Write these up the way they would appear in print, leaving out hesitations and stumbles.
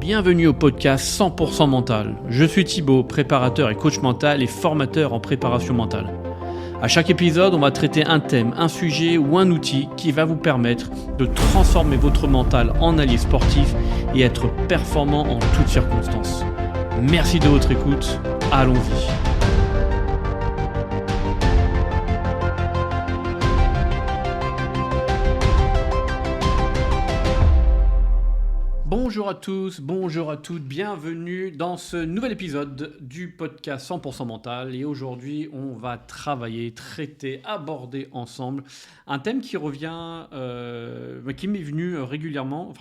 Bienvenue au podcast 100% mental. Je suis Thibaut, préparateur et coach mental et formateur en préparation mentale. À chaque épisode, on va traiter un thème, un sujet ou un outil qui va vous permettre de transformer votre mental en allié sportif et être performant en toutes circonstances. Merci de votre écoute, allons-y. Bonjour à tous, bonjour à toutes, bienvenue dans ce nouvel épisode du podcast 100% mental. Et aujourd'hui, on va travailler, traiter, aborder ensemble un thème qui revient, qui m'est venu régulièrement,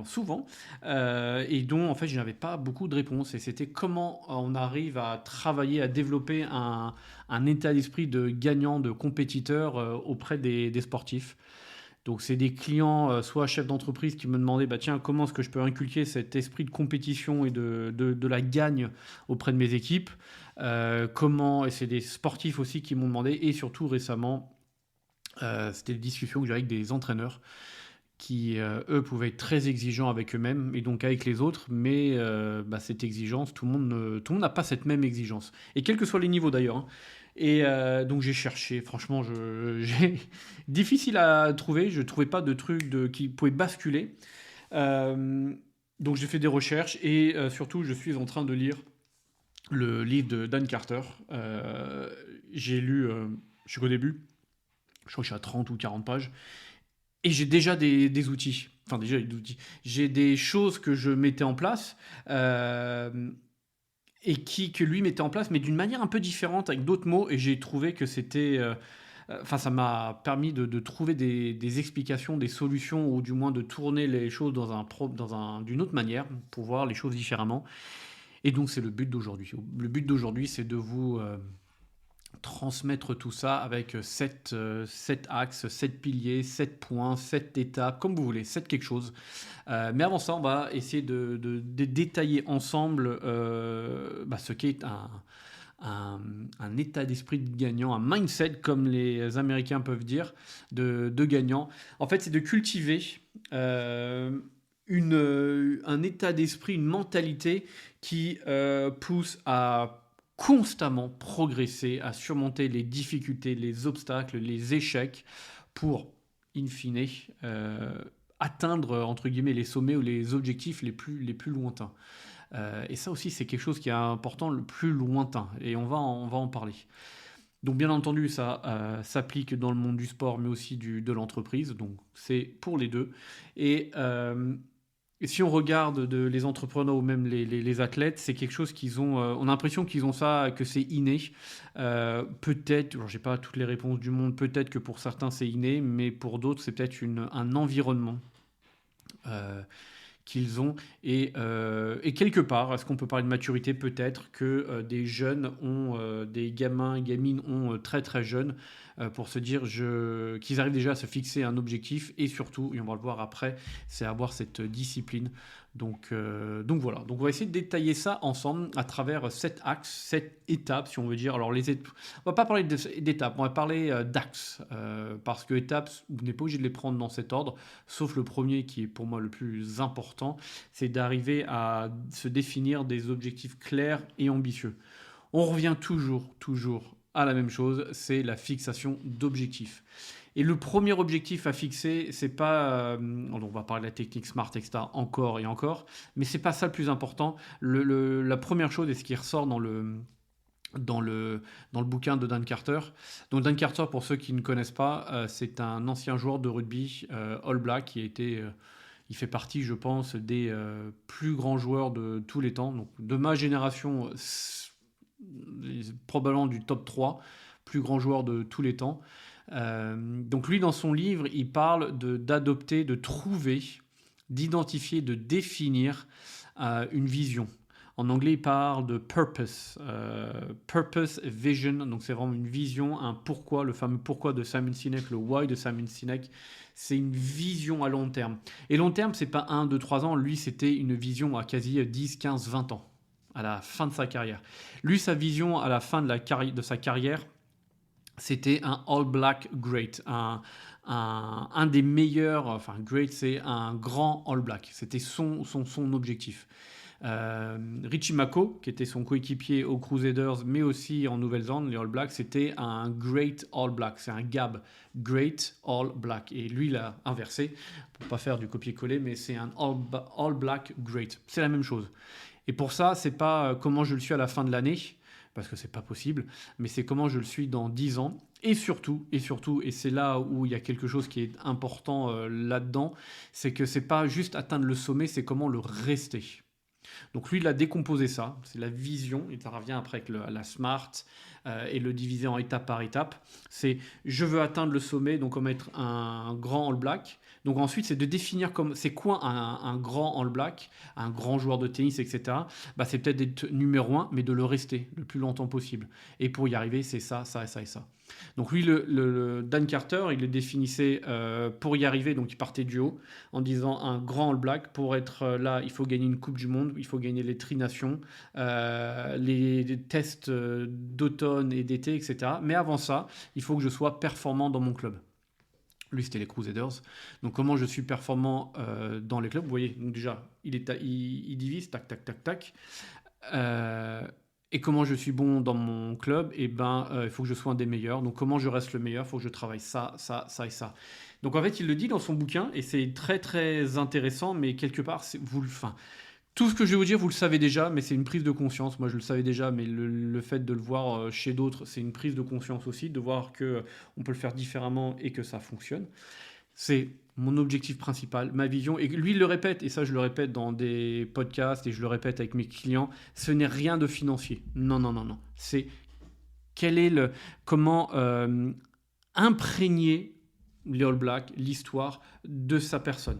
souvent, et dont en fait je n'avais pas beaucoup de réponses. Et c'était comment on arrive à travailler, à développer un état d'esprit de gagnant, de compétiteur auprès des sportifs. Donc, c'est des clients, soit chefs d'entreprise, qui me demandaient tiens, comment est-ce que je peux inculquer cet esprit de compétition et de la gagne auprès de mes équipes et c'est des sportifs aussi qui m'ont demandé. Et surtout, récemment, c'était des discussions que j'avais avec des entraîneurs qui, eux, pouvaient être très exigeants avec eux-mêmes et donc avec les autres. Mais cette exigence, tout le monde n'a pas cette même exigence. Et quels que soient les niveaux d'ailleurs, hein. Et donc j'ai cherché, franchement, j'ai difficile à trouver, je ne trouvais pas de trucs qui pouvaient basculer. Donc j'ai fait des recherches et surtout je suis en train de lire le livre de Dan Carter. J'ai lu, je suis qu'au début, je crois que je suis à 30 ou 40 pages, et j'ai déjà des outils, j'ai des choses que je mettais en place. Et que lui mettait en place, mais d'une manière un peu différente, avec d'autres mots, et j'ai trouvé que c'était... ça m'a permis de trouver des explications, des solutions, ou du moins de tourner les choses d'une autre manière, pour voir les choses différemment. Et donc, c'est le but d'aujourd'hui. Le but d'aujourd'hui, c'est de vous transmettre tout ça avec 7 axes, 7 piliers, 7 points, 7 étapes, comme vous voulez, 7 quelque chose. Mais avant ça, on va essayer de détailler ensemble ce qu'est un état d'esprit de gagnant, un mindset, comme les Américains peuvent dire, de gagnant. En fait, c'est de cultiver un état d'esprit, une mentalité qui pousse à constamment progresser, à surmonter les difficultés, les obstacles, les échecs pour, in fine, atteindre, entre guillemets, les sommets ou les objectifs les plus lointains. Et ça aussi, c'est quelque chose qui est important, le plus lointain. Et on va en parler. Donc, bien entendu, ça s'applique dans le monde du sport, mais aussi de l'entreprise. Donc, c'est pour les deux. Et si on regarde les entrepreneurs ou même les athlètes, c'est quelque chose qu'ils ont... on a l'impression qu'ils ont ça, que c'est inné. Peut-être, alors j'ai pas toutes les réponses du monde, peut-être que pour certains c'est inné, mais pour d'autres c'est peut-être un environnement qu'ils ont. Et quelque part, est-ce qu'on peut parler de maturité? Peut-être que des jeunes des gamins et gamines ont très très jeunes, pour se dire qu'ils arrivent déjà à se fixer un objectif, et surtout, et on va le voir après, c'est avoir cette discipline. Donc voilà, donc on va essayer de détailler ça ensemble à travers 7 axes, 7 étapes, si on veut dire. Alors on va pas parler d'étapes, on va parler d'axes, parce que étapes, vous n'êtes pas obligé de les prendre dans cet ordre, sauf le premier qui est pour moi le plus important, c'est d'arriver à se définir des objectifs clairs et ambitieux. On revient toujours à la même chose, c'est la fixation d'objectifs. Et le premier objectif à fixer, c'est pas... on va parler de la technique SMART, etc. encore et encore, mais c'est pas ça le plus important. La première chose, et ce qui ressort dans le bouquin de Dan Carter. Donc Dan Carter, pour ceux qui ne connaissent pas, c'est un ancien joueur de rugby All Black qui a été... il fait partie, je pense, des plus grands joueurs de tous les temps. Donc, de ma génération, probablement du top 3, plus grand joueur de tous les temps. Donc lui, dans son livre, il parle d'adopter, de trouver, d'identifier, de définir une vision. En anglais, il parle de purpose, purpose vision. Donc c'est vraiment une vision, un pourquoi, le fameux pourquoi de Simon Sinek, le why de Simon Sinek. C'est une vision à long terme. Et long terme, c'est pas 1, 2, 3 ans. Lui, c'était une vision à quasi 10, 15, 20 ans, à la fin de sa carrière. Lui, sa vision à la fin de sa carrière, c'était un All Black Great, un des meilleurs, great, c'est un grand All Black. C'était son objectif. Richie Mako, qui était son coéquipier aux Crusaders, mais aussi en Nouvelle-Zélande, les All Blacks, c'était un Great All Black. C'est un Gab, Great All Black. Et lui, il a inversé, pour pas faire du copier-coller, mais c'est un All Black Great. C'est la même chose. Et pour ça, c'est pas comment je le suis à la fin de l'année, parce que c'est pas possible, mais c'est comment je le suis dans 10 ans. Et surtout, et c'est là où il y a quelque chose qui est important là-dedans, c'est que c'est pas juste atteindre le sommet, c'est comment le rester. Donc lui, il a décomposé ça, c'est la vision, et ça revient après avec la SMART, et le diviser en étape par étape. C'est je veux atteindre le sommet, donc comme être un grand All Black. Donc ensuite, c'est de définir comme c'est quoi un grand All Black, un grand joueur de tennis, etc. Bah, c'est peut-être d'être numéro un, mais de le rester le plus longtemps possible. Et pour y arriver, c'est ça, ça et ça et ça. Donc lui, le Dan Carter, il le définissait pour y arriver, donc il partait du haut en disant un grand All Black, pour être là, il faut gagner une Coupe du Monde, il faut gagner les Tri-Nations, les tests d'automne et d'été, etc. Mais avant ça, il faut que je sois performant dans mon club. Lui, c'était les Crusaders. Donc, comment je suis performant dans les clubs. Vous voyez, donc déjà, il divise, tac, tac, tac, tac. Et comment je suis bon dans mon club. Et ben, il faut que je sois un des meilleurs. Donc, comment je reste le meilleur. Il faut que je travaille ça, ça, ça et ça. Donc, en fait, il le dit dans son bouquin. Et c'est très, très intéressant. Mais quelque part, tout ce que je vais vous dire, vous le savez déjà, mais c'est une prise de conscience. Moi, je le savais déjà, mais le fait de le voir chez d'autres, c'est une prise de conscience aussi, de voir qu'on peut le faire différemment et que ça fonctionne. C'est mon objectif principal, ma vision. Et lui, il le répète, et ça, je le répète dans des podcasts et je le répète avec mes clients, ce n'est rien de financier. Non, non, non, non. C'est comment imprégner les All Blacks, l'histoire de sa personne.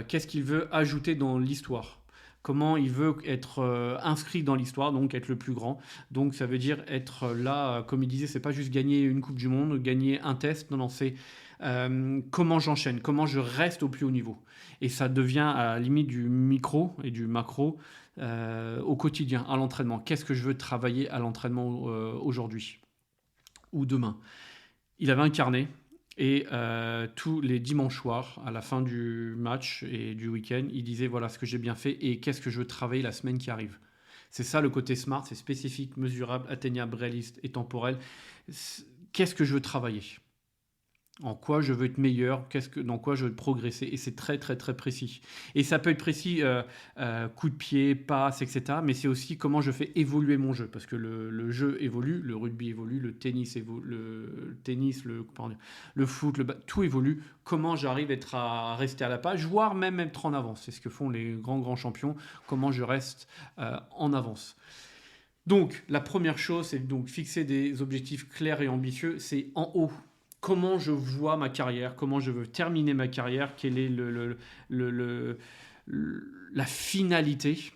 Qu'est-ce qu'il veut ajouter dans l'histoire? Comment il veut être inscrit dans l'histoire, donc être le plus grand. Donc ça veut dire être là, comme il disait, c'est pas juste gagner une Coupe du Monde, gagner un test, non, non, c'est comment j'enchaîne, comment je reste au plus haut niveau. Et ça devient à la limite du micro et du macro au quotidien, à l'entraînement. Qu'est-ce que je veux travailler à l'entraînement aujourd'hui ou demain? Il avait un carnet. Et tous les dimanches soirs, à la fin du match et du week-end, il disait voilà ce que j'ai bien fait et qu'est-ce que je veux travailler la semaine qui arrive. C'est ça le côté SMART, c'est spécifique, mesurable, atteignable, réaliste et temporel. Qu'est-ce que je veux travailler? En quoi je veux être meilleur, dans quoi je veux progresser, et c'est très très très précis. Et ça peut être précis, coup de pied, passe, etc. Mais c'est aussi comment je fais évoluer mon jeu, parce que le jeu évolue, le rugby évolue, le tennis le foot, tout évolue. Comment j'arrive à rester à la page, voire même être en avance. C'est ce que font les grands champions. Comment je reste en avance. Donc la première chose, c'est donc fixer des objectifs clairs et ambitieux. C'est en haut. Comment je vois ma carrière, comment je veux terminer ma carrière, quelle est la finalité,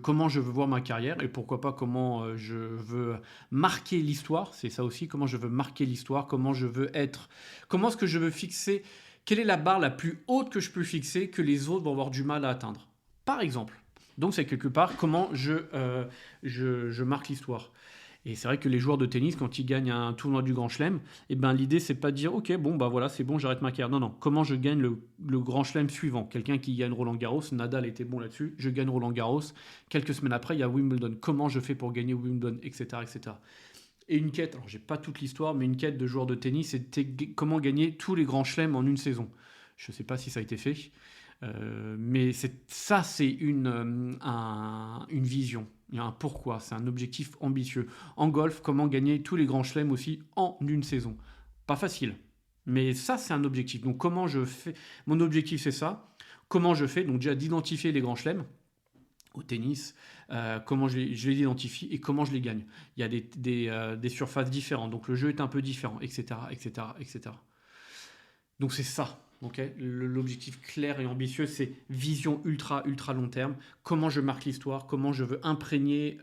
comment je veux voir ma carrière et pourquoi pas comment je veux marquer l'histoire, c'est ça aussi, comment je veux marquer l'histoire, comment est-ce que je veux fixer, quelle est la barre la plus haute que je peux fixer que les autres vont avoir du mal à atteindre, par exemple. Donc c'est quelque part comment je marque l'histoire. Et c'est vrai que les joueurs de tennis, quand ils gagnent un tournoi du Grand Chelem, eh ben, l'idée, c'est pas de dire « Ok, bon, bah voilà, c'est bon, j'arrête ma carrière. » Non, non. Comment je gagne le Grand Chelem suivant? Quelqu'un qui gagne Roland-Garros, Nadal était bon là-dessus, je gagne Roland-Garros. Quelques semaines après, il y a Wimbledon. Comment je fais pour gagner Wimbledon, etc., etc. Et une quête, alors j'ai pas toute l'histoire, mais une quête de joueurs de tennis, c'était comment gagner tous les Grands Chelems en une saison. Je sais pas si ça a été fait, mais c'est une vision. Il y a un pourquoi, c'est un objectif ambitieux. En golf, comment gagner tous les grands chelems aussi en une saison. Pas facile, mais ça c'est un objectif. Donc comment je fais? Mon objectif c'est ça. Comment je fais? Donc déjà d'identifier les grands chelems au tennis, comment je les identifie et comment je les gagne. Il y a des surfaces différentes, donc le jeu est un peu différent, etc., etc., etc. Donc c'est ça. Okay, l'objectif clair et ambitieux, c'est vision ultra long terme. Comment je marque l'histoire, comment je veux imprégner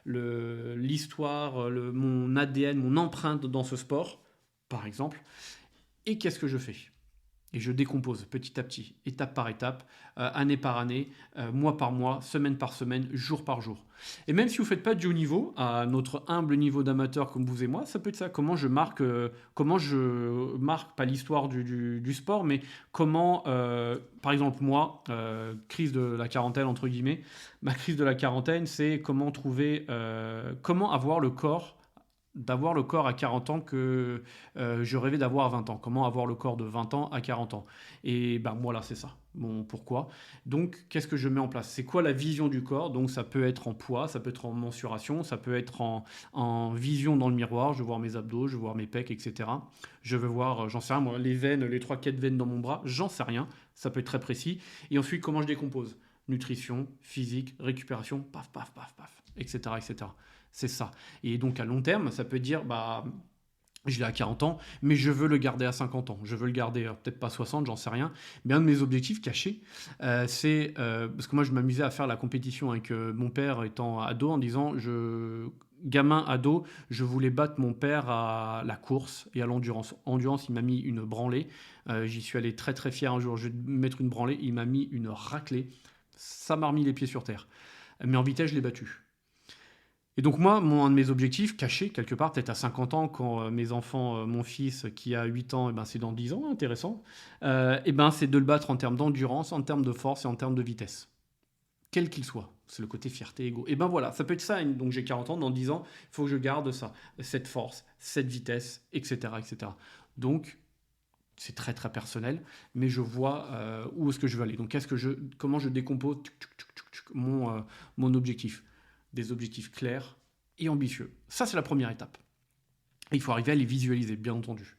l'histoire, mon ADN, mon empreinte dans ce sport, par exemple. Et qu'est-ce que je fais? Et je décompose petit à petit, étape par étape, année par année, mois par mois, semaine par semaine, jour par jour. Et même si vous ne faites pas du haut niveau, à notre humble niveau d'amateur comme vous et moi, ça peut être ça. Comment je marque pas l'histoire du sport, mais comment, par exemple moi, crise de la quarantaine entre guillemets, ma crise de la quarantaine, c'est comment trouver, comment avoir le corps d'avoir le corps à 40 ans que je rêvais d'avoir à 20 ans. Comment avoir le corps de 20 ans à 40 ans. Et ben voilà, c'est ça. Bon, pourquoi? Donc, qu'est-ce que je mets en place? C'est quoi la vision du corps? Donc, ça peut être en poids, ça peut être en mensuration, ça peut être en vision dans le miroir. Je veux voir mes abdos, je veux voir mes pecs, etc. Je veux voir, j'en sais rien, moi, les veines, les 3-4 veines dans mon bras, j'en sais rien. Ça peut être très précis. Et ensuite, comment je décompose? Nutrition, physique, récupération, paf, paf, paf, paf, etc., etc. C'est ça. Et donc à long terme, ça peut dire, bah, je l'ai à 40 ans, mais je veux le garder à 50 ans. Je veux le garder, peut-être pas 60, j'en sais rien. Mais un de mes objectifs cachés, c'est, parce que moi je m'amusais à faire la compétition avec mon père étant ado en disant, gamin ado, je voulais battre mon père à la course et à l'endurance. Endurance, il m'a mis une branlée. J'y suis allé très très fier un jour, je vais mettre une branlée, il m'a mis une raclée. Ça m'a remis les pieds sur terre. Mais en vitesse, je l'ai battu. Et donc moi, un de mes objectifs, caché quelque part, peut-être à 50 ans, quand mes enfants, mon fils qui a 8 ans, eh ben, c'est dans 10 ans, intéressant, eh ben, c'est de le battre en termes d'endurance, en termes de force et en termes de vitesse. Quel qu'il soit. C'est le côté fierté, ego. Et ben voilà, ça peut être ça. Donc j'ai 40 ans, dans 10 ans, il faut que je garde ça, cette force, cette vitesse, etc. etc. Donc c'est très très personnel, mais je vois où est-ce que je veux aller. Donc comment je décompose mon objectif. Des objectifs clairs et ambitieux. Ça, c'est la première étape. Et il faut arriver à les visualiser, bien entendu.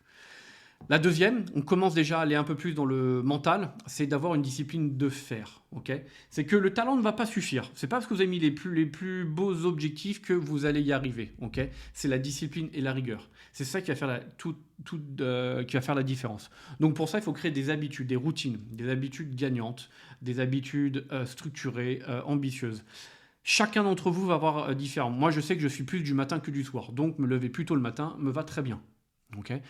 La deuxième, on commence déjà à aller un peu plus dans le mental, c'est d'avoir une discipline de faire. Okay, c'est que le talent ne va pas suffire. C'est pas parce que vous avez mis les plus beaux objectifs que vous allez y arriver. Okay, c'est la discipline et la rigueur. C'est ça qui va faire qui va faire la différence. Donc pour ça, il faut créer des habitudes, des routines, des habitudes gagnantes, des habitudes structurées, ambitieuses. Chacun d'entre vous va avoir différent. Moi, je sais que je suis plus du matin que du soir. Donc, me lever plus tôt le matin me va très bien. Okay,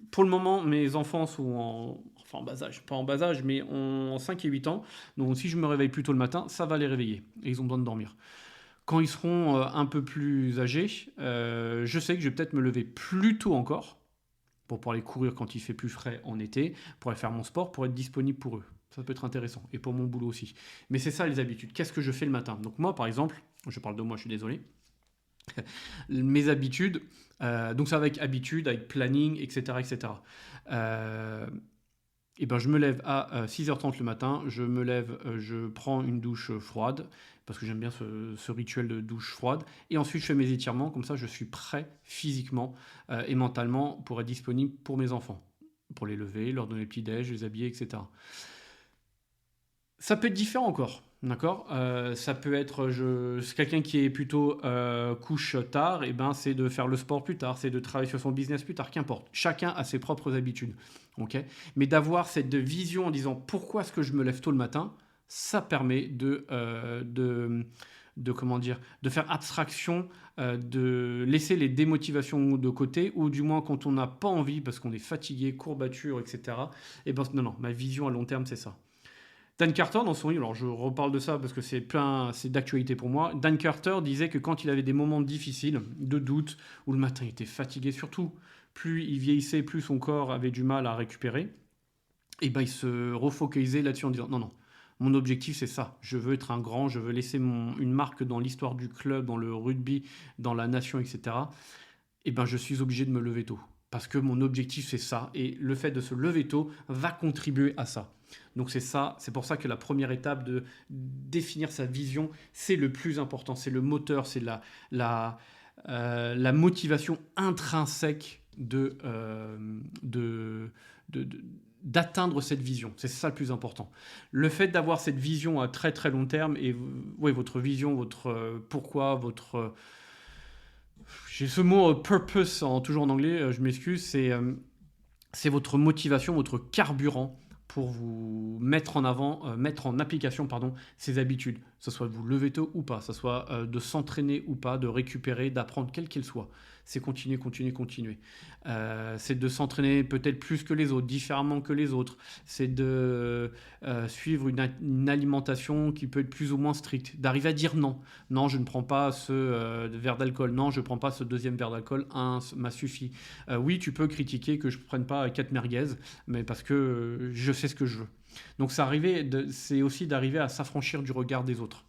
pour le moment, mes enfants sont en bas âge. Pas en bas âge, mais en 5 et 8 ans. Donc, si je me réveille plus tôt le matin, ça va les réveiller. Et ils ont besoin de dormir. Quand ils seront un peu plus âgés, je sais que je vais peut-être me lever plus tôt encore pour pouvoir aller courir quand il fait plus frais en été, pour aller faire mon sport, pour être disponible pour eux. Ça peut être intéressant. Et pour mon boulot aussi. Mais c'est ça les habitudes. Qu'est-ce que je fais le matin? Donc moi, par exemple, je parle de moi, je suis désolé. Mes habitudes, donc ça va avec habitude, avec planning, etc. etc. Et ben je me lève à 6h30 le matin, je me lève, je prends une douche froide, parce que j'aime bien ce rituel de douche froide, et ensuite je fais mes étirements, comme ça je suis prêt physiquement et mentalement pour être disponible pour mes enfants, pour les lever, leur donner le petit-déj, les habiller, etc. Ça peut être différent encore, d'accord. Ça peut être, c'est quelqu'un qui est plutôt couche tard, et ben c'est de faire le sport plus tard, c'est de travailler sur son business plus tard, qu'importe. Chacun a ses propres habitudes, ok. Mais d'avoir cette vision en disant pourquoi est-ce que je me lève tôt le matin, ça permet de comment dire, de faire abstraction, de laisser les démotivations de côté, ou du moins quand on n'a pas envie parce qu'on est fatigué, courbature, etc. Et ben non, ma vision à long terme c'est ça. Dan Carter, dans son livre, alors je reparle de ça parce que c'est d'actualité pour moi. Dan Carter disait que quand il avait des moments difficiles, de doute, où le matin il était fatigué, surtout plus il vieillissait, plus son corps avait du mal à récupérer, et ben il se refocalisait là-dessus en disant non, mon objectif c'est ça, je veux être un grand, je veux laisser une marque dans l'histoire du club, dans le rugby, dans la nation, etc. Et ben je suis obligé de me lever tôt. Parce que mon objectif c'est ça, et le fait de se lever tôt va contribuer à ça. Donc c'est ça, c'est pour ça que la première étape de définir sa vision, c'est le plus important, c'est le moteur, c'est la motivation intrinsèque d'atteindre cette vision. C'est ça le plus important. Le fait d'avoir cette vision à très très long terme, et ouais, votre vision, votre pourquoi, votre... j'ai ce mot purpose, toujours en anglais, je m'excuse, c'est votre motivation, votre carburant pour vous mettre en avant, mettre en application, pardon, ces habitudes. Ça soit de vous lever tôt ou pas, ça soit de s'entraîner ou pas, de récupérer, d'apprendre, quelle qu'elle soit. C'est continuer, continuer, continuer. C'est de s'entraîner peut-être plus que les autres, différemment que les autres. C'est de suivre une alimentation qui peut être plus ou moins stricte. D'arriver à dire non. Non, je ne prends pas ce verre d'alcool. Non, je ne prends pas ce deuxième verre d'alcool. Un m'a suffi. Oui, tu peux critiquer que je ne prenne pas 4 merguez, mais parce que je sais ce que je veux. Donc c'est aussi d'arriver à s'affranchir du regard des autres.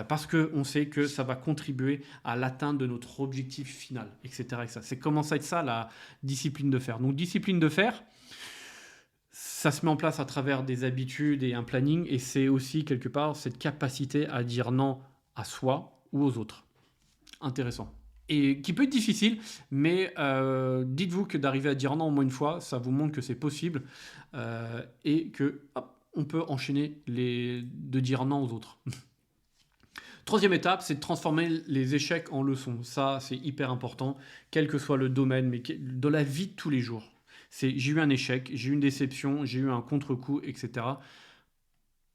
Parce qu'on sait que ça va contribuer à l'atteinte de notre objectif final, etc. etc. C'est commence à être ça la discipline de fer. Donc discipline de fer, ça se met en place à travers des habitudes et un planning, et c'est aussi quelque part cette capacité à dire non à soi ou aux autres. Intéressant. Et qui peut être difficile, mais dites-vous que d'arriver à dire non au moins une fois, ça vous montre que c'est possible et que hop, on peut enchaîner de dire non aux autres. Troisième étape, c'est de transformer les échecs en leçons. Ça, c'est hyper important, quel que soit le domaine, mais dans la vie de tous les jours. J'ai eu un échec, j'ai eu une déception, j'ai eu un contre-coup, etc.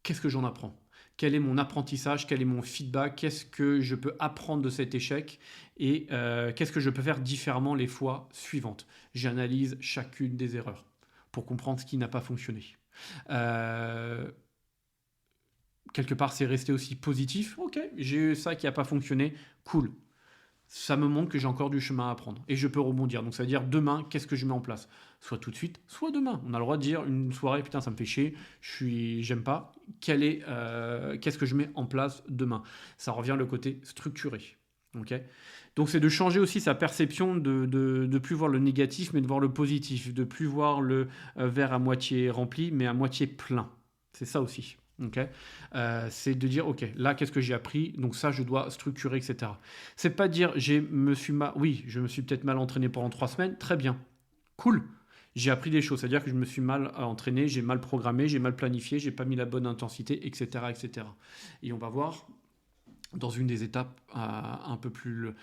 Qu'est-ce que j'en apprends? Quel est mon apprentissage? Quel est mon feedback? Qu'est-ce que je peux apprendre de cet échec? Et qu'est-ce que je peux faire différemment les fois suivantes? J'analyse chacune des erreurs pour comprendre ce qui n'a pas fonctionné. Quelque part, c'est resté aussi positif. Ok, j'ai eu ça qui n'a pas fonctionné. Cool. Ça me montre que j'ai encore du chemin à apprendre. Et je peux rebondir. Donc ça veut dire demain, qu'est-ce que je mets en place? Soit tout de suite, soit demain. On a le droit de dire une soirée, putain, ça me fait chier, j'aime pas. Qu'est-ce que je mets en place demain? Ça revient le côté structuré. Ok. Donc c'est de changer aussi sa perception de plus voir le négatif, mais de voir le positif. De plus voir le verre à moitié rempli, mais à moitié plein. C'est ça aussi. Okay. C'est de dire ok, là qu'est-ce que j'ai appris, donc ça je dois structurer, etc. C'est pas dire je me suis peut-être mal entraîné pendant 3 semaines, très bien, cool, j'ai appris des choses, c'est-à-dire que je me suis mal entraîné, j'ai mal programmé, j'ai mal planifié, j'ai pas mis la bonne intensité, etc., etc. Et on va voir dans une des étapes un peu plus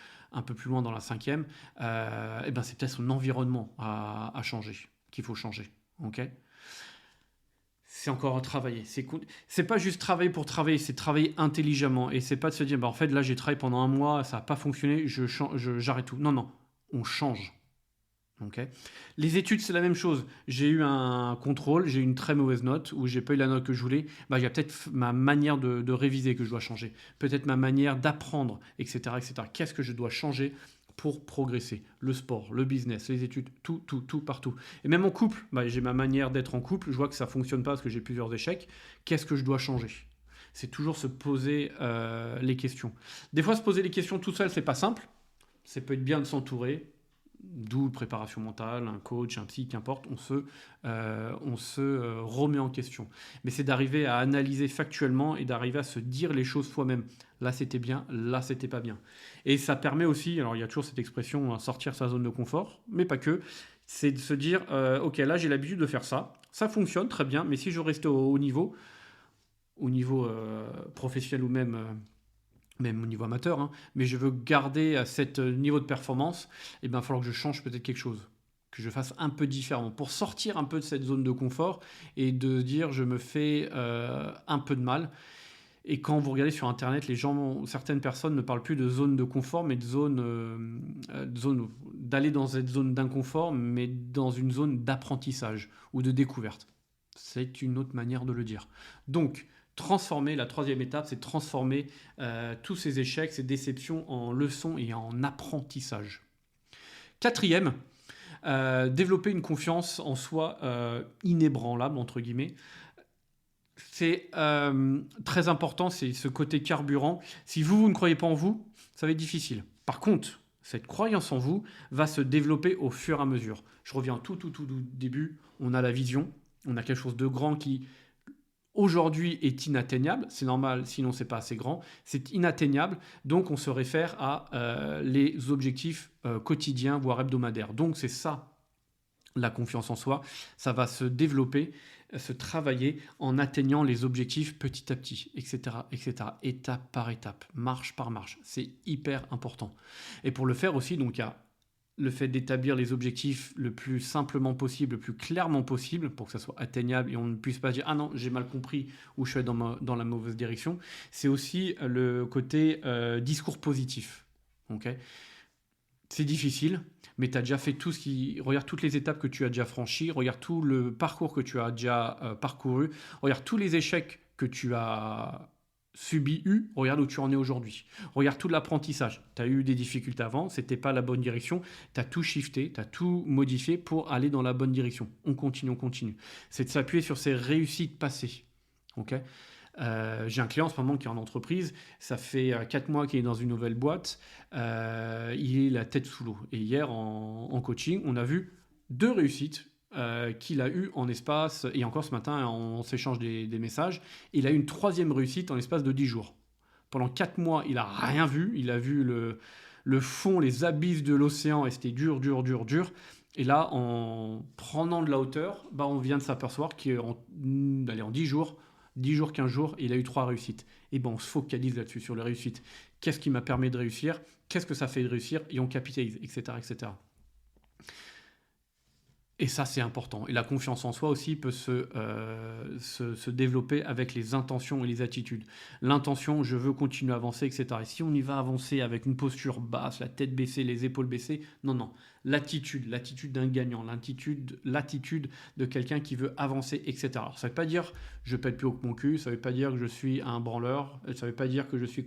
loin dans la 5e, et ben c'est peut-être son environnement à changer, qu'il faut changer, ok. C'est encore à travailler. C'est pas juste travailler pour travailler, c'est travailler intelligemment. Et c'est pas de se dire, bah, en fait, là, j'ai travaillé pendant un mois, ça n'a pas fonctionné, j'arrête tout. Non, non, on change. Okay. Les études, c'est la même chose. J'ai eu un contrôle, j'ai eu une très mauvaise note, ou j'ai pas eu la note que je voulais. Bah, il y a peut-être ma manière de réviser que je dois changer. Peut-être ma manière d'apprendre, etc., etc. Qu'est-ce que je dois changer pour progresser? Le sport, le business, les études, tout, partout. Et même en couple, bah, j'ai ma manière d'être en couple. Je vois que ça fonctionne pas parce que j'ai plusieurs échecs. Qu'est-ce que je dois changer? C'est toujours se poser les questions. Des fois, se poser les questions tout seul, c'est pas simple. Ça peut être bien de s'entourer. D'où préparation mentale, un coach, un psy, qu'importe, on se remet en question. Mais c'est d'arriver à analyser factuellement et d'arriver à se dire les choses soi-même. Là, c'était bien, là, c'était pas bien. Et ça permet aussi, alors il y a toujours cette expression, sortir sa zone de confort, mais pas que, c'est de se dire, ok, là, j'ai l'habitude de faire ça, ça fonctionne très bien, mais si je reste au niveau professionnel ou même au niveau amateur, hein, mais je veux garder à ce niveau de performance, il va falloir que je change peut-être quelque chose, que je fasse un peu différemment, pour sortir un peu de cette zone de confort et de dire je me fais un peu de mal. Et quand vous regardez sur Internet, certaines personnes ne parlent plus de zone de confort, mais d'aller dans cette zone d'inconfort, mais dans une zone d'apprentissage ou de découverte. C'est une autre manière de le dire. Donc, la 3e étape, c'est transformer tous ces échecs, ces déceptions en leçons et en apprentissage. 4e, développer une confiance en soi inébranlable, entre guillemets. C'est très important, c'est ce côté carburant. Si vous ne croyez pas en vous, ça va être difficile. Par contre, cette croyance en vous va se développer au fur et à mesure. Je reviens tout début, on a la vision, on a quelque chose de grand qui aujourd'hui est inatteignable, c'est normal, sinon c'est pas assez grand, c'est inatteignable, donc on se réfère à les objectifs quotidiens, voire hebdomadaires. Donc c'est ça, la confiance en soi, ça va se développer, se travailler en atteignant les objectifs petit à petit, etc., étape par étape, marche par marche, c'est hyper important. Et pour le faire aussi, donc il y a le fait d'établir les objectifs le plus simplement possible, le plus clairement possible, pour que ça soit atteignable et on ne puisse pas dire « Ah non, j'ai mal compris ou je suis dans la mauvaise direction », c'est aussi le côté discours positif. Okay, c'est difficile, mais tu as déjà fait tout ce qui... Regarde toutes les étapes que tu as déjà franchies, regarde tout le parcours que tu as déjà parcouru, regarde tous les échecs que tu as subi, regarde où tu en es aujourd'hui. Regarde tout l'apprentissage. Tu as eu des difficultés avant, c'était pas la bonne direction, tu as tout shifté, tu as tout modifié pour aller dans la bonne direction. On continue, on continue. C'est de s'appuyer sur ses réussites passées. Ok. J'ai un client en ce moment qui est en entreprise, ça fait 4 mois qu'il est dans une nouvelle boîte, il est la tête sous l'eau. Et hier, en coaching, on a vu 2 réussites qu'il a eues en espace, et encore ce matin, on s'échange des messages, il a eu une 3e réussite en l'espace de 10 jours. Pendant 4 mois, il n'a rien vu, il a vu le fond, les abysses de l'océan, et c'était dur, dur, dur, dur. Et là, en prenant de la hauteur, on vient de s'apercevoir qu'en 10 jours, 10 jours, 15 jours, il a eu 3 réussites. Et on se focalise là-dessus, sur les réussites. Qu'est-ce qui m'a permis de réussir? Qu'est-ce que ça fait de réussir? Et on capitalise, etc., etc. Et ça, c'est important. Et la confiance en soi aussi peut se développer avec les intentions et les attitudes. L'intention, je veux continuer à avancer, etc. Et si on y va avancer avec une posture basse, la tête baissée, les épaules baissées, non, non. L'attitude d'un gagnant, l'attitude de quelqu'un qui veut avancer, etc. Alors, ça ne veut pas dire je pète plus haut que mon cul, ça ne veut pas dire que je suis un branleur, ça ne veut pas dire que je suis,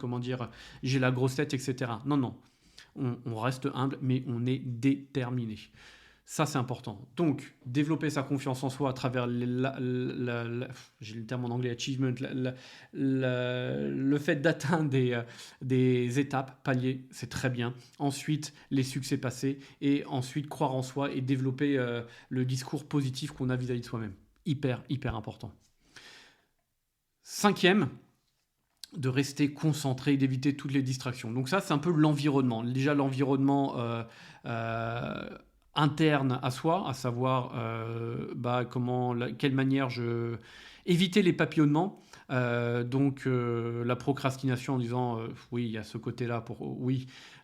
j'ai la grosse tête, etc. Non, non. On reste humble, mais on est déterminé. Ça, c'est important. Donc, développer sa confiance en soi à travers j'ai le terme en anglais, achievement, le fait d'atteindre des étapes, paliers, c'est très bien. Ensuite, les succès passés et ensuite croire en soi et développer le discours positif qu'on a vis-à-vis de soi-même. Hyper, hyper important. 5e, de rester concentré et d'éviter toutes les distractions. Donc ça, c'est un peu l'environnement. Déjà, l'environnement... interne à soi, à savoir quelle manière éviter les papillonnements, la procrastination en disant oui, il y a ce côté-là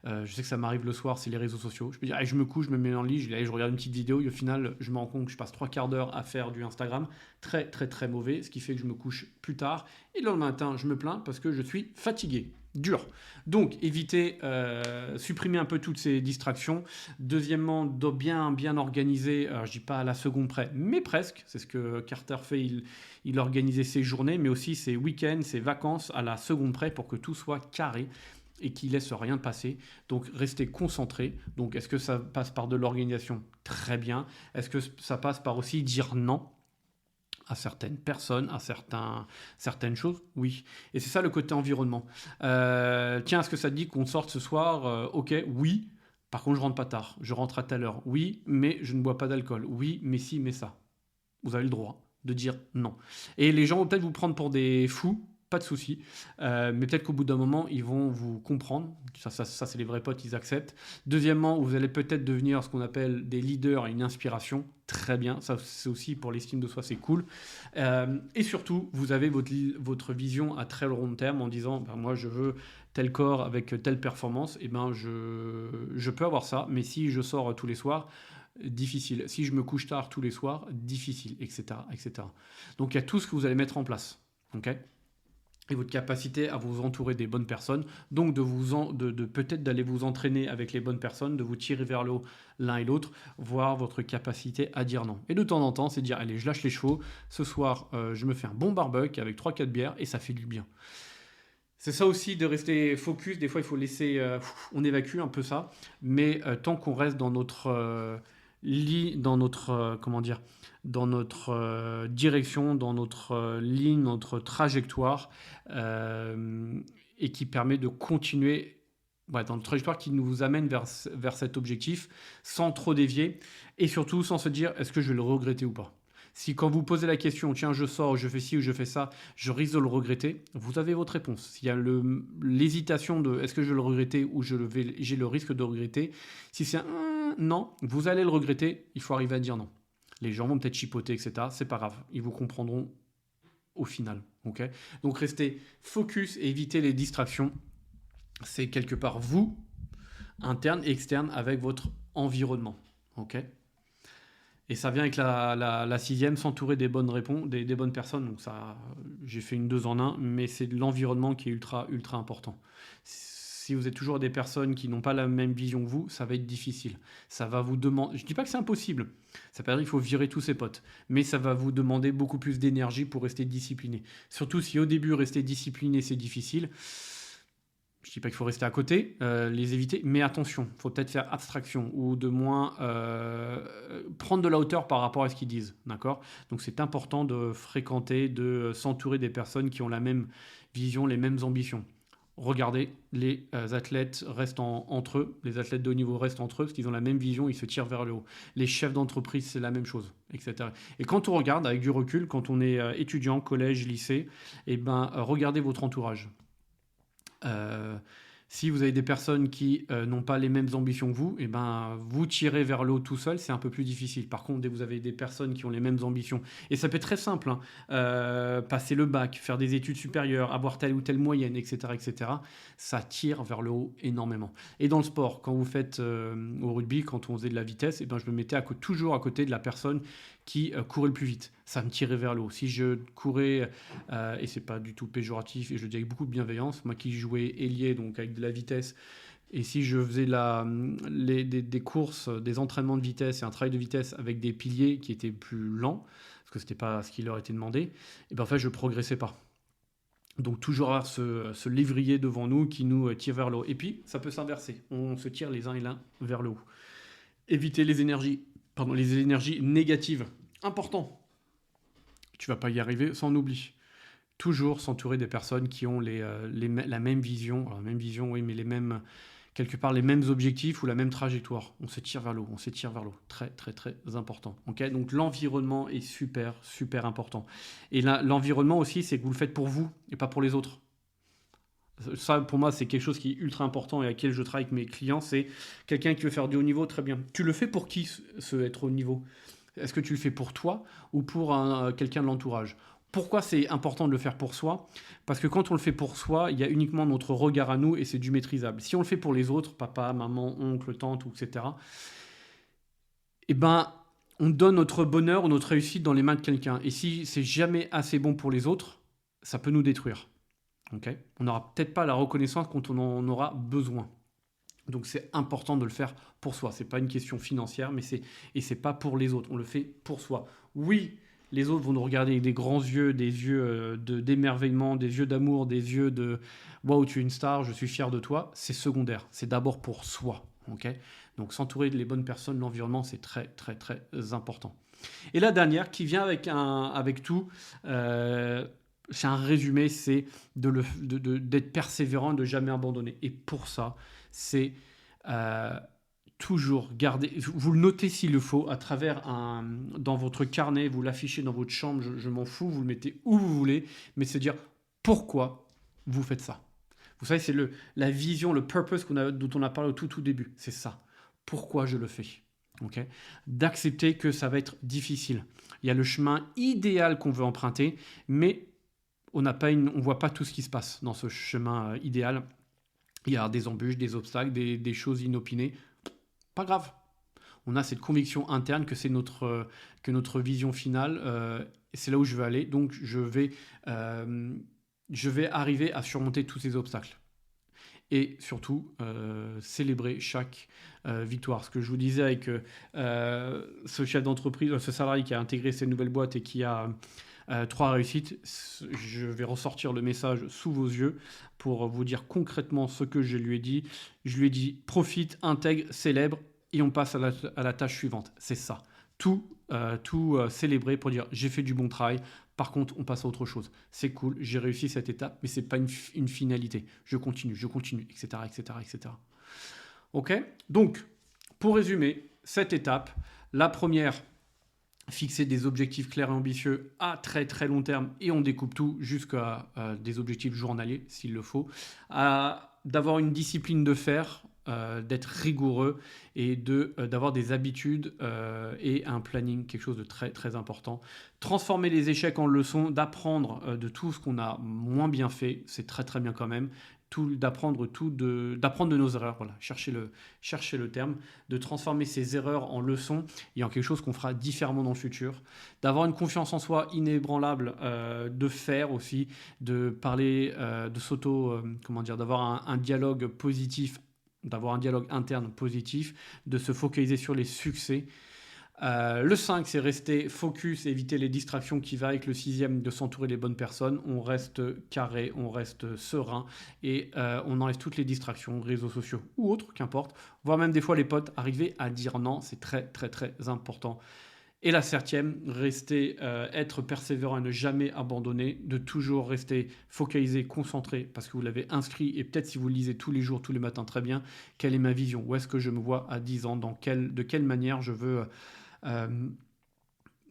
je sais que ça m'arrive le soir, c'est les réseaux sociaux. Je peux dire je me couche, je me mets dans le lit, je regarde une petite vidéo et au final je me rends compte que je passe 3 quarts d'heure à faire du Instagram, très très très mauvais, ce qui fait que je me couche plus tard et le matin je me plains parce que je suis fatigué. Dur. Donc, éviter, supprimer un peu toutes ces distractions. Deuxièmement, bien organiser, alors je dis pas à la seconde près, mais presque. C'est ce que Carter fait, il organisait ses journées, mais aussi ses week-ends, ses vacances à la seconde près pour que tout soit carré et qu'il laisse rien passer. Donc, rester concentré. Donc, est-ce que ça passe par de l'organisation? Très bien. Est-ce que ça passe par aussi dire non à certaines personnes, à certaines choses? Oui. Et c'est ça le côté environnement. Tiens, est-ce que ça te dit qu'on sorte ce soir? Ok, oui. Par contre, je rentre pas tard. Je rentre à telle heure. Oui, mais je ne bois pas d'alcool. Oui, mais si, mais ça. Vous avez le droit de dire non. Et les gens vont peut-être vous prendre pour des fous, pas de souci. Mais peut-être qu'au bout d'un moment, ils vont vous comprendre. Ça c'est les vrais potes, ils acceptent. Deuxièmement, vous allez peut-être devenir ce qu'on appelle des leaders et une inspiration. Très bien, ça c'est aussi pour l'estime de soi, c'est cool. Et surtout, vous avez votre vision à très long terme en disant, moi je veux tel corps avec telle performance, et je peux avoir ça, mais si je sors tous les soirs, difficile. Si je me couche tard tous les soirs, difficile, etc., etc. Donc il y a tout ce que vous allez mettre en place. Ok ? Et votre capacité à vous entourer des bonnes personnes, donc de peut-être d'aller vous entraîner avec les bonnes personnes, de vous tirer vers le haut l'un et l'autre, voir votre capacité à dire non. Et de temps en temps, c'est dire, allez, je lâche les chevaux, ce soir, je me fais un bon barbecue avec 3-4 bières, et ça fait du bien. C'est ça aussi de rester focus, des fois il faut laisser, on évacue un peu ça, mais tant qu'on reste dans notre dans notre direction, dans notre ligne, notre trajectoire, et qui permet de continuer dans notre trajectoire qui nous amène vers cet objectif sans trop dévier et surtout sans se dire est-ce que je vais le regretter ou pas. Si quand vous posez la question, tiens, je sors, je fais ci ou je fais ça, je risque de le regretter, vous avez votre réponse. S'il y a l'hésitation de est-ce que je vais le regretter ou j'ai le risque de regretter, si c'est un non, vous allez le regretter, il faut arriver à dire non. Les gens vont peut-être chipoter, etc. C'est pas grave, ils vous comprendront au final. Okay, donc restez focus et évitez les distractions. C'est quelque part interne et externe avec votre environnement. Ok. Et ça vient avec la sixième, s'entourer des bonnes réponses, des bonnes personnes. Donc ça, j'ai fait une 2 en un, mais c'est l'environnement qui est ultra, ultra important. Si vous êtes toujours des personnes qui n'ont pas la même vision que vous, ça va être difficile. Ça va vous demander. Je ne dis pas que c'est impossible. Ça veut dire qu'il faut virer tous ses potes. Mais ça va vous demander beaucoup plus d'énergie pour rester discipliné. Surtout si au début, rester discipliné, c'est difficile. Je ne dis pas qu'il faut rester à côté, les éviter, mais attention, il faut peut-être faire abstraction ou de moins prendre de la hauteur par rapport à ce qu'ils disent. D'accord ? Donc c'est important de fréquenter, de s'entourer des personnes qui ont la même vision, les mêmes ambitions. Regardez, les athlètes restent entre eux, les athlètes de haut niveau restent entre eux parce qu'ils ont la même vision, ils se tirent vers le haut. Les chefs d'entreprise, c'est la même chose, etc. Et quand on regarde avec du recul, quand on est étudiant, collège, lycée, eh ben, regardez votre entourage. Euh, Si vous avez des personnes qui n'ont pas les mêmes ambitions que vous, et ben, vous tirez vers le haut tout seul, c'est un peu plus difficile. Par contre, dès que vous avez des personnes qui ont les mêmes ambitions, et ça peut être très simple, hein, passer le bac, faire des études supérieures, avoir telle ou telle moyenne, etc., ça tire vers le haut énormément. Et dans le sport, quand vous faites au rugby, quand on faisait de la vitesse, et ben, je me mettais toujours à côté de la personne qui courait le plus vite. Ça me tirait vers le haut. Si je courais, et c'est pas du tout péjoratif, et je le dis avec beaucoup de bienveillance, moi qui jouais ailier, donc avec de la vitesse, et si je faisais des courses, des entraînements de vitesse et un travail de vitesse avec des piliers qui étaient plus lents, parce que c'était pas ce qui leur était demandé, et ben en fait je progressais pas. Donc toujours avoir ce lévrier devant nous qui nous tire vers le haut. Et puis ça peut s'inverser, on se tire les uns et l'un vers le haut. Éviter les énergies négatives. Important. Tu vas pas y arriver sans oubli. Toujours s'entourer des personnes qui ont la même vision. Alors, la même vision, oui, mais quelque part les mêmes objectifs ou la même trajectoire. On se tire vers l'eau, on se tire vers l'eau. Très, très, très important. Okay, donc l'environnement est super, super important. Et là, l'environnement aussi, c'est que vous le faites pour vous et pas pour les autres. Ça, pour moi, c'est quelque chose qui est ultra important et à laquelle je travaille avec mes clients. C'est quelqu'un qui veut faire du haut niveau, très bien. Tu le fais pour qui, être haut niveau ? Est-ce que tu le fais pour toi ou pour quelqu'un de l'entourage ? Pourquoi c'est important de le faire pour soi ? Parce que quand on le fait pour soi, il y a uniquement notre regard à nous et c'est du maîtrisable. Si on le fait pour les autres, papa, maman, oncle, tante, etc., eh ben, on donne notre bonheur ou notre réussite dans les mains de quelqu'un. Et si c'est jamais assez bon pour les autres, ça peut nous détruire. Okay ? On n'aura peut-être pas la reconnaissance quand on en aura besoin. Donc c'est important de le faire pour soi. C'est pas une question financière, mais c'est pas pour les autres. On le fait pour soi. Oui, les autres vont nous regarder avec des grands yeux, des yeux d'émerveillement, des yeux d'amour, des yeux de waouh, tu es une star, je suis fier de toi. C'est secondaire. C'est d'abord pour soi. Okay ? Donc s'entourer de les bonnes personnes, l'environnement, c'est très très très important. Et la dernière qui vient avec tout. C'est un résumé, c'est d'être persévérant, de jamais abandonner. Et pour ça, c'est toujours garder, vous le notez s'il le faut, à travers dans votre carnet, vous l'affichez dans votre chambre, je m'en fous, vous le mettez où vous voulez, mais c'est dire pourquoi vous faites ça. Vous savez, c'est la vision, le purpose dont on a parlé au tout début. C'est ça. Pourquoi je le fais. Okay ? D'accepter que ça va être difficile. Il y a le chemin idéal qu'on veut emprunter, mais on ne voit pas tout ce qui se passe dans ce chemin idéal. Il y a des embûches, des obstacles, des choses inopinées. Pas grave. On a cette conviction interne que c'est notre vision finale. C'est là où je veux aller. Donc, je vais arriver à surmonter tous ces obstacles. Et surtout, célébrer chaque victoire. Ce que je vous disais avec ce chef d'entreprise, ce salarié qui a intégré cette nouvelle boîte et qui a 3 réussites, je vais ressortir le message sous vos yeux pour vous dire concrètement ce que je lui ai dit. Je lui ai dit profite, intègre, célèbre et on passe à la tâche suivante. C'est ça. Tout célébrer pour dire j'ai fait du bon travail. Par contre, on passe à autre chose. C'est cool, j'ai réussi cette étape, mais c'est pas une finalité. Je continue, etc., etc. Ok ? Donc, pour résumer, cette étape, la première, fixer des objectifs clairs et ambitieux à très très long terme et on découpe tout jusqu'à des objectifs journaliers s'il le faut, d'avoir une discipline de faire, d'être rigoureux et d'avoir des habitudes et un planning, quelque chose de très très important. Transformer les échecs en leçons, d'apprendre de tout ce qu'on a moins bien fait, c'est très très bien quand même. d'apprendre de nos erreurs. Voilà, cherchez le terme, de transformer ces erreurs en leçons et en quelque chose qu'on fera différemment dans le futur, d'avoir une confiance en soi inébranlable, de faire aussi, de parler, d'avoir un dialogue positif, d'avoir un dialogue interne positif, de se focaliser sur les succès. Le 5, c'est rester focus et éviter les distractions qui va avec le 6e, de s'entourer des bonnes personnes. On reste carré, on reste serein et on enlève toutes les distractions, réseaux sociaux ou autres, qu'importe. Voire même des fois les potes, arriver à dire non, c'est très très très important. Et la 7e, être persévérant et ne jamais abandonner, de toujours rester focalisé, concentré, parce que vous l'avez inscrit, et peut-être si vous le lisez tous les jours, tous les matins, très bien, quelle est ma vision, où est-ce que je me vois à 10 ans, de quelle manière je veux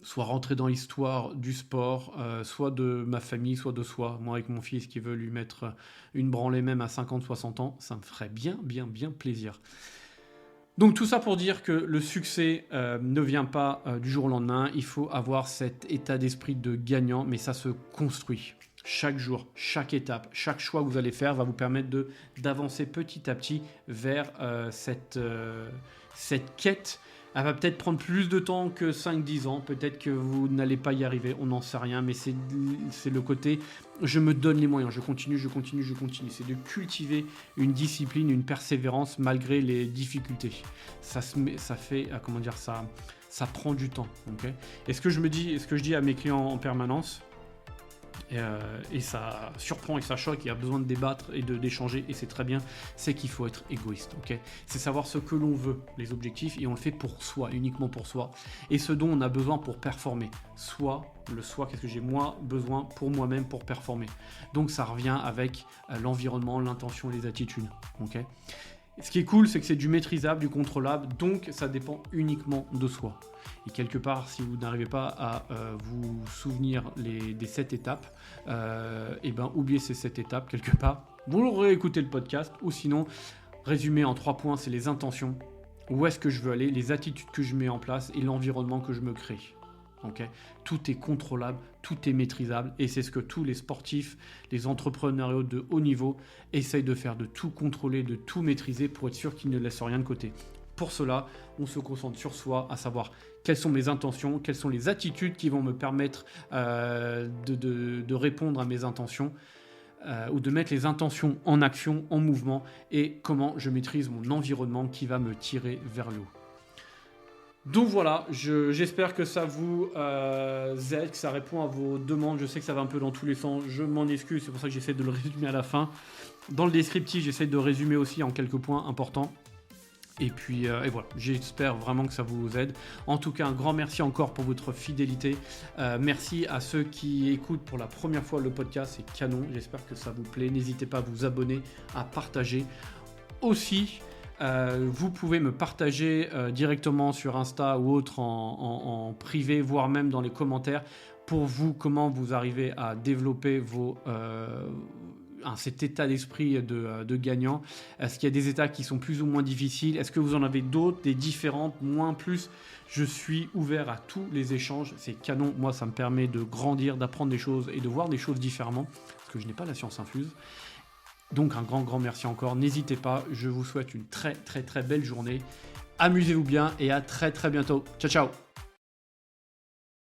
soit rentrer dans l'histoire du sport, soit de ma famille, soit de soi. Moi, avec mon fils qui veut lui mettre une branlée même à 50, 60 ans, ça me ferait bien plaisir. Donc tout ça pour dire que le succès ne vient pas du jour au lendemain. Il faut avoir cet état d'esprit de gagnant, mais ça se construit. Chaque jour, chaque étape, chaque choix que vous allez faire va vous permettre d'avancer petit à petit vers cette quête. Elle va peut-être prendre plus de temps que 5-10 ans, peut-être que vous n'allez pas y arriver, on n'en sait rien, mais c'est le côté je me donne les moyens, je continue. C'est de cultiver une discipline, une persévérance malgré les difficultés. Ça prend du temps. Okay, et ce que je dis à mes clients en permanence, et ça surprend et ça choque, il y a besoin de débattre et d'échanger, et c'est très bien, c'est qu'il faut être égoïste, ok. C'est savoir ce que l'on veut, les objectifs, et on le fait pour soi, uniquement pour soi, et ce dont on a besoin pour performer. Qu'est-ce que j'ai moi besoin pour moi-même pour performer. Donc ça revient avec l'environnement, l'intention, les attitudes, ok. Ce qui est cool, c'est que c'est du maîtrisable, du contrôlable, donc ça dépend uniquement de soi. Et quelque part, si vous n'arrivez pas à vous souvenir des 7 étapes, oubliez ces 7 étapes quelque part. Vous réécoutez le podcast, ou sinon, résumé en 3 points, c'est les intentions. Où est-ce que je veux aller, les attitudes que je mets en place et l'environnement que je me crée. Okay. Tout est contrôlable, tout est maîtrisable, et c'est ce que tous les sportifs, les entrepreneurs de haut niveau essayent de faire, de tout contrôler, de tout maîtriser pour être sûr qu'ils ne laissent rien de côté. Pour cela, on se concentre sur soi, à savoir quelles sont mes intentions, quelles sont les attitudes qui vont me permettre de répondre à mes intentions, ou de mettre les intentions en action, en mouvement, et comment je maîtrise mon environnement qui va me tirer vers le haut. Donc voilà, j'espère que ça vous aide, que ça répond à vos demandes. Je sais que ça va un peu dans tous les sens, je m'en excuse, c'est pour ça que j'essaie de le résumer à la fin. Dans le descriptif, j'essaie de résumer aussi en quelques points importants. Et puis, et voilà, j'espère vraiment que ça vous aide. En tout cas, un grand merci encore pour votre fidélité. Merci à ceux qui écoutent pour la première fois le podcast, c'est canon. J'espère que ça vous plaît. N'hésitez pas à vous abonner, à partager. Aussi, vous pouvez me partager directement sur Insta ou autre en privé, voire même dans les commentaires, pour vous, comment vous arrivez à développer cet état d'esprit de gagnant. Est-ce qu'il y a des états qui sont plus ou moins difficiles? Est-ce que vous en avez d'autres, des différentes, moins, plus? Je suis ouvert à tous les échanges, c'est canon. Moi, ça me permet de grandir, d'apprendre des choses et de voir des choses différemment, parce que je n'ai pas la science infuse. Donc un grand merci encore, n'hésitez pas, je vous souhaite une très très très belle journée, amusez-vous bien et à très très bientôt, ciao ciao.